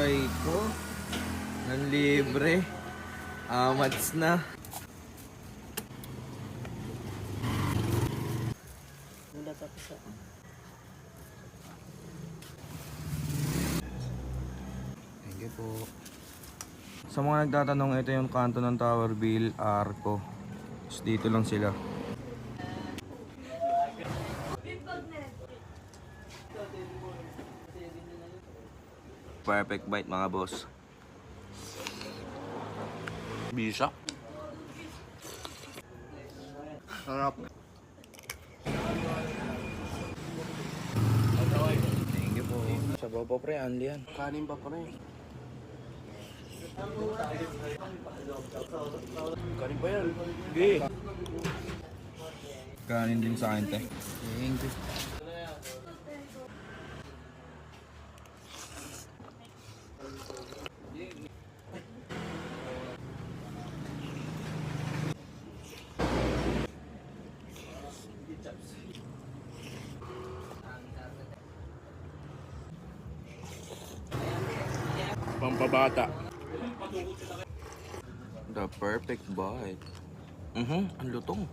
Aray ko. Nanlibre. Amats na. Thank you po. Sa mga nagtatanong, ito yung kanto ng Tower Bill, Arco. Dito lang sila. Perfect bite mga boss. Bisa. Sarap. Thank you po. Sabaw pa pre, Andy yan. Kanin pa pre. Kanin pa yan. Sige. Kanin din sa akin, te. Thank you. Pampabata. The perfect bite. Ang lutong.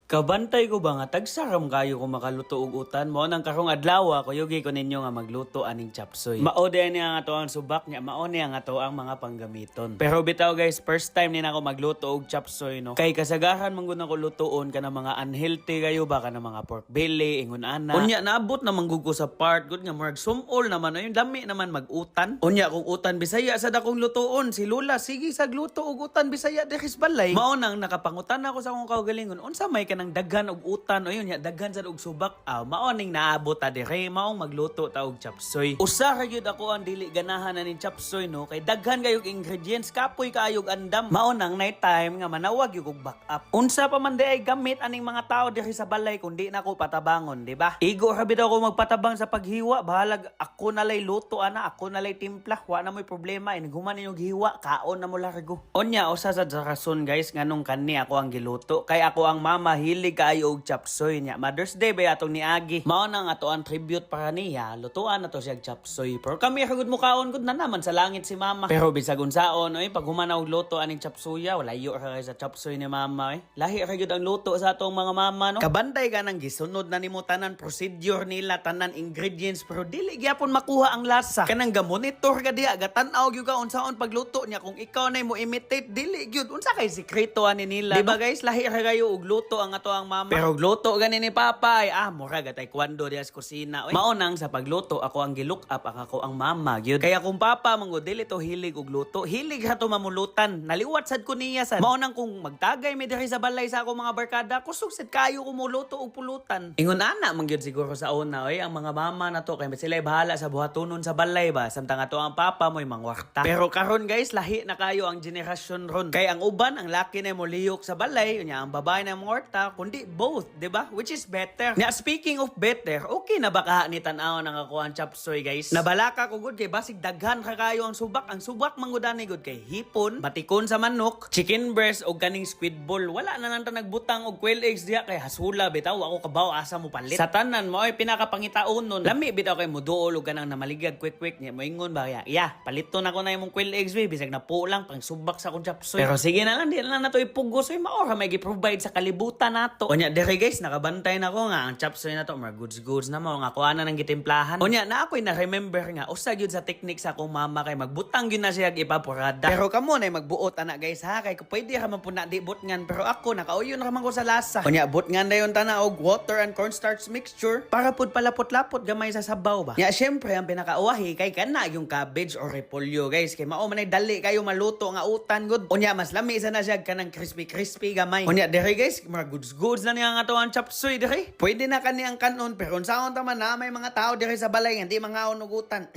Kabantay ko ba nga tagsaram kayo kung makaluto og utan mo nang karong adlaw ko yugi ko ninyo nga magluto aning chapsoy. Mao din niya nga to ang subak niya, mao niya nga to ang mga panggamiton. Pero bitaw guys, first time ni nako magluto og chapsoy no. Kay kasagaran man gud nako lutoon kana mga unhealthy kayo ba kana mga pork belly, ingon ana. Unya naabot na manggugo sa part gud nga murag sumol naman yung dami naman magutan. Unya kung utan Bisaya sa dakong lutoon si Lula sige sa gluto og utan Bisaya diri sa balay. Mao nang nakapangutan ako sa akong kaugalingon unsa may kanang daghan og utan o yun ya daghan sad og subak mao ning naabot ta dire maong magluto ta og chapsoy. Usa ra gyud ako ang dili ganahan na ning chapsoy no kay daghan kayog ingredients kapoy kaayog andam. Mao nang night time nga manawag yung backup. Unsa pa man di ay gamit aning mga tao diri sa balay kundi na ko patabangon, di ba? Igo ra bitaw ko magpatabang sa paghiwa, bahalag ako nalay luto ana, ako nalay timpla, wa na moy problema inighuman ninyong hiwa, kaon na mo largo. Onya usa sa rason guys nganong kanni ako ang giluto kay ako ang mama hilig kaayo og chapsoy niya. Mother's Day ba atong niagi. Mao nang ato ang tribute para niya, lutuan na to siya chapsoy. Pero kami hagud mo kaon gud na naman sa langit si mama. Pero bisag unsaon oy pag humana og luto aning chapsuya, wala yo ra sa chapsoy ni mama Lahi ra gyud ang luto sa atong mga mama no. Kabantay ka nang gisunod na nimo tanan procedure nila, tanan ingredients pero dili gyapon makuha ang lasa. Kanang ga-monitor ka diha, gatan-aw gyud ka unsaon pagluto niya kung ikaw nay mo imitate dili gyud unsa kay sikreto ani nila. Diba guys, lahi ra kayo og luto ang ato ang mama. Pero gluto gani ni papa ay mura gatay kwando diha sa kusina. Mao nang sa pagluto ako ang gilook up ako ang mama gyud. Kaya kung papa manggo dili to hilig og luto, hilig ha to mamulutan. Naliwat sad ko niya sad. Mao nang kung magtagay mi diri sa balay sa ako mga barkada, kusog sad kayo kumuluto og pulutan. Ingon ana man gyud siguro sa una ang mga mama na to kay sila bahala sa buhatonon sa balay ba samtang ato ang papa mo'y mangwarta. Pero karon guys, lahi na kayo ang generasyon ron. Kay ang uban ang laki na mo liyok sa balay, unya ang babae na mangwarta, kundi both, di ba? Which is better. Nya speaking of better, okay na ba ka ni tan-aw nang ako ang chapsoy guys? Nabalaka ko gud kay basig daghan ka kayo ang subak. Ang subak manggudani gud kay hipon, batikon sa manok, chicken breast og kaning squid ball. Wala na nanta nagbutang og quail eggs diha kay hasula bitaw ako kabaw asa mo palit. Sa tanan mo ay pinakapangitaon nun. Lami bitaw kay muduol og kanang namaligag quick nya moingon ba ya paliton ako na imong quail eggs we bisag na po lang pang subak sa akong chapsoy. Pero sige na lang di na nato ipugos oy maora may gi-provide sa kalibutan nato. Onya dire guys, nakabantay na ko nga ang chapsoy na to, mga goods na mo nga kuha na ng gitimplahan. Onya na ako'y na-remember nga usa gyud sa technique sa akong mama kay magbutang gyud na siya ipapurada. Pero kamo na magbuot ana guys ha, kay pwede ra man pud na di butngan pero ako nakauyon ra man ko sa lasa. Onya butngan dayon tana og water and cornstarch mixture para pud palapot-lapot gamay sa sabaw ba. Nya syempre ang pinakauwahi kay kana yung cabbage or repolyo guys, kay mao man ay dali kayo maluto nga utan gud. Onya mas lami sa na siya kanang crispy gamay. Onya dire guys, mga goods na niya nga to ang chapsoy dire. Pwede na kani ang kanon pero unsaon ta man na may mga tao dire sa balay nga di mangaon og utan.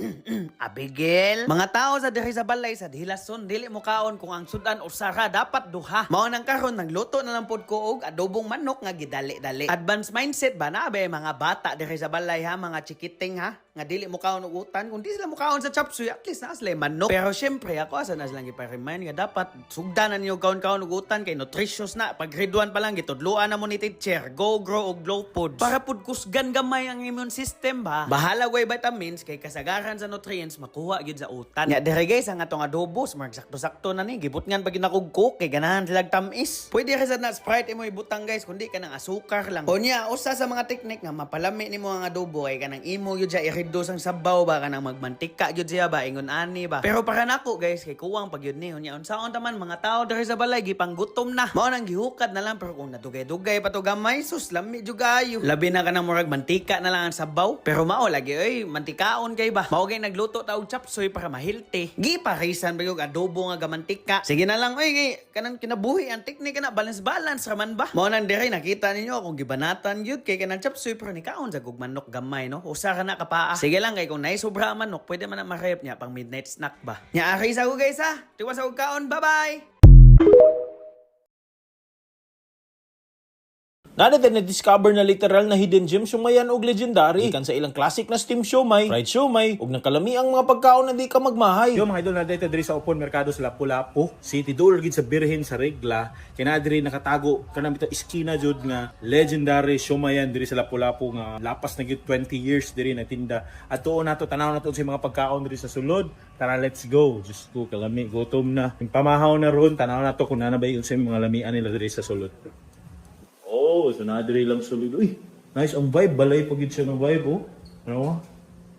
Abigel, mga tao sa dire sa balay sa hilason dili mo kaon kung ang sudan usara dapat duha. Mao nang karon nagluto na lang pod ko og adobong manok nga gidali-dali. Advanced mindset ba na ba mga bata dire sa balay ha, mga chikiting ha, nga dili mo kaon og utan kung di sila mo kaon sa chapsoy at least na sila manok. Pero syempre ako asa na silang ipa-remind nga dapat sugdanan niyo kaon-kaon og utan kay nutritious na pag grade 1 pa lang gitudloan gituan na mo ni teacher, go grow og glow food. Para pud kusgan gamay ang immune system ba. Bahala way vitamins kay kasagaran sa nutrients makuha gyud sa utan. Nya dire guys ang atong adobo, smart sakto-sakto na ni gibutngan pag ginakugkok kay ganahan silang tamis. Pwede ra sad na Sprite imo ibutang guys kundi kanang asukar lang. Unya usa sa mga teknik nga mapalami nimo ang adobo ay kanang imo gyud siya i-reduce ang sabaw ba kanang magmantika gyud siya ba ingon ani ba. Pero para nako guys kay kuwang pag yun ni unya unsaon taman mga tao diri sa balay gipanggutom na. Mao nang gihukad na lang pero kung nadugay-dugay pa to gamay sus lami jud kayo. Labi na kanang murag mantika na lang ang sabaw. Pero mao lagi oy mantikaon kay ba. Mao gay nagluto ta og chapsoy para mahilti. Giparisan ba yung adobo nga gamantika. Sige na lang oy kay kanang kinabuhi ang teknik na balance raman ba. Mao nang dire nakita ninyo akong gibanatan gyud kay kanang chapsoy pero ni kaon sa manok gamay no. Usa ka na kapaa. Sige lang kay kung nay sobra manok pwede man na ma-rep niya pang midnight snack ba. Nya ari sa ko guys ha. Tiwas sa kaon. Bye-bye. Nadito na-discover na literal na hidden gem siumayan og legendary. Ikan sa ilang classic na steam siomay, fried siomay, ug nakalami ang mga pagkaon na di ka magmahay. Yo mga idol, na dito diri sa Upon Merkado sa Lapu-Lapu City, duol gid sa Birhen sa Regla. Kina diri nakatago kanang bitaw iskina jud nga legendary siumayan diri sa Lapu-Lapu nga lapas na gid 20 years diri na tinda. At tuon nato tanaw nato sa mga pagkaon diri sa sulod. Tara, let's go. Just ko kalami gutom na. Yung pamahaw na ron tanaw nato kung ana ba yung sa mga lamian nila diri sa sulod. Oh, so nadiri lang sulod. Uy, nice ang vibe. Balay pa gid siya ng vibe, oh. Ano?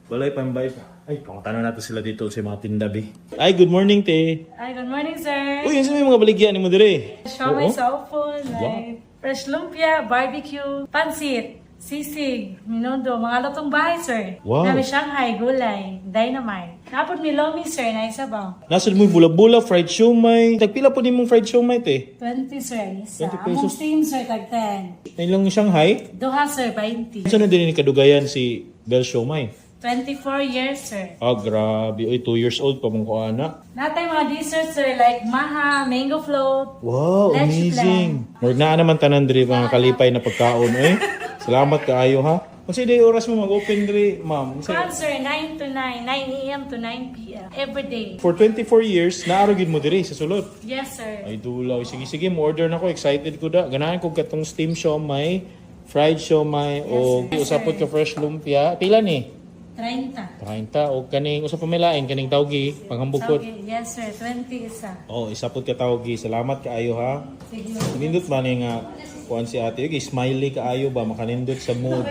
Balay pa ang vibe. Ay, pangutanong natin sila dito sa mga tindabi. Ay, good morning, te. Hi, good morning, sir. Uy, yun sa mga baligyan ni mo dire. Show my cell phone, like fresh lumpia, barbecue, pansit, sisig, minundo, mga lutong bahay, sir. Wow. Nami Shanghai, gulay, dynamite. Napod mi lomi, sir, na isabaw. Nasad mo yung bula-bula, fried siomay. Tagpila po din mong fried siomay, te. 20, sir, isa. 20 pesos. Among steam, sir, tag 10. Ay lang Shanghai. Duha, sir, 20. Saan na din ni kadugayan si Bel Siomay? 24 years, sir. Ah, grabe. Uy, 2 years old pa mong kuana. Natay mga desserts, sir, like maha, mango float. Wow, Let's amazing. More na naman tanan diri mga kalipay na pagkaon, eh. Salamat kaayo, ha. Kasi day oras mo mag-open diri, ma'am. Kan, sir, 9 to 9, 9 a.m. to 9 p.m. every day. For 24 years, naarogid mo diri sa sulod. Yes, sir. Ay dulaw. Sige, mo order na ko. Excited ko da. Ganahan ko katong steam siomay, fried siomay, o Yes, sir. usapot ka fresh lumpia. Pila ni? 30. 30. O kaning, usa pa may lain, kaning tawgi, panghambog ko. Okay, yes, sir, 20 isa. Oh, isapot ka tawgi. Salamat kaayo, ha. Sige. Nindot man nga kuan si ate. Okay, smiley kaayo ba? Makanindot sa mood.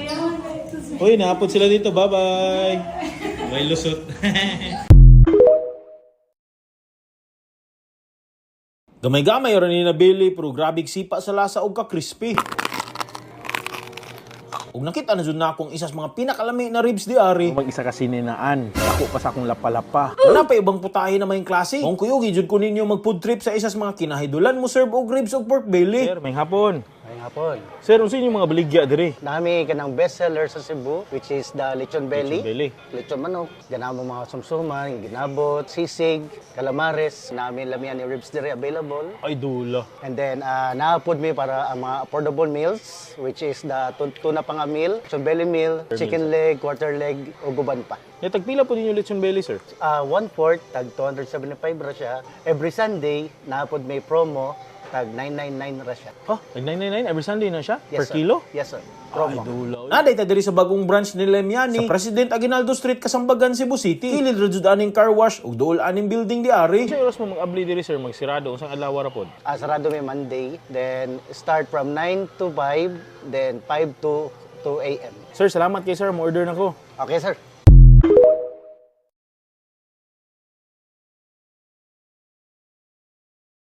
Uy, naapot sila dito. Bye-bye. May lusot. Gamay-gamay ron ni nabili pero grabe sipa sa lasa og ka-crispy. Ug nakita na jud na akong isa sa mga pinakalami na ribs di ari. Mag-isa kasi ninaan. Ako pa sa akong lapa-lapa. Wala pa ibang putahe na may klase. Kung kuyugi jud ko ninyo mag-food trip sa isa sa mga kinahidulan mo serve og ribs og pork belly. Sir, may hapon. Ngayong hapon. Sir, unsa yung mga baligya diri? Nami kanang bestseller sa Cebu, which is the lechon belly. Lechon belly. Lechon manok. Ganamo mga sumsuman, ginabot, sisig, calamares. Nami lamian ni ribs dire available. Ay, dula. And then, naapod mi para ang mga affordable meals, which is the tuna panga meal, lechon belly meal, chicken leg, quarter leg, o guban pa. Tagpila po ninyo lechon belly, sir? 1/4, tag 275 ra siya. Every Sunday, naapod may promo, tag 999 ra siya. Ha? Tag 999 every Sunday na siya? Yes, per sir. kilo? Yes, sir. Promo. Naday ta diri sa bagong branch ni Lemiani sa President Aguinaldo Street, Kasambagan, Cebu City. Kilid ra jud aning car wash ug duol aning building di ari. Sa oras mo mag-abli diri, sir, magsirado. Unsang adlaw ra pod? Sarado may Monday, then start from 9 to 5, then 5 to 2 a.m. Sir, salamat kay sir. Mo-order na ko. Okay, sir.